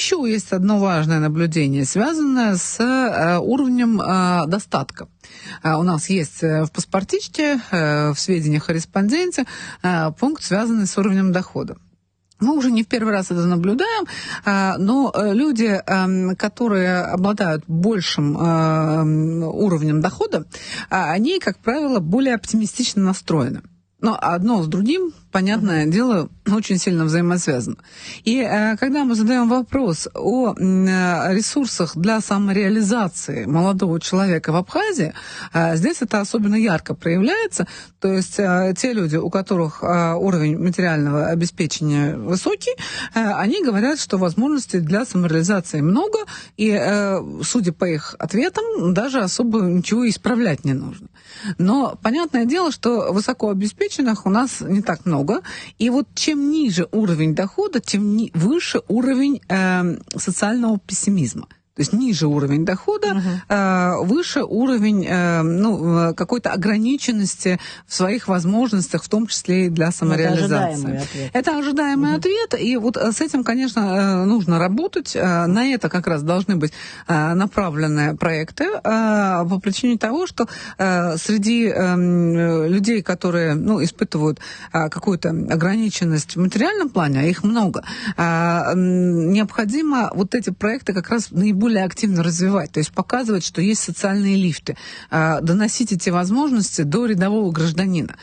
Еще есть одно важное наблюдение, связанное с уровнем достатка. У нас есть в паспортичке, в сведениях о респонденте пункт, связанный с уровнем дохода. Мы уже не в первый раз это наблюдаем, но люди, которые обладают большим уровнем дохода, они, как правило, более оптимистично настроены. Но одно с другим, понятное дело, очень сильно взаимосвязано. И когда мы задаем вопрос о ресурсах для самореализации молодого человека в Абхазии, здесь это особенно ярко проявляется. То есть те люди, у которых уровень материального обеспечения высокий, они говорят, что возможностей для самореализации много, и, судя по их ответам, даже особо ничего исправлять не нужно. Но понятное дело, что высокообеспеченных у нас не так много. И вот чем ниже уровень дохода, тем выше уровень социального пессимизма. То есть ниже уровень дохода, выше уровень какой-то ограниченности в своих возможностях, в том числе и для самореализации. Это ожидаемый ответ. И вот с этим, конечно, нужно работать. На это как раз должны быть направлены проекты по причине того, что среди людей, которые испытывают какую-то ограниченность в материальном плане, а их много, необходимо вот эти проекты как раз наиболее активно развивать, то есть показывать, что есть социальные лифты, доносить эти возможности до рядового гражданина.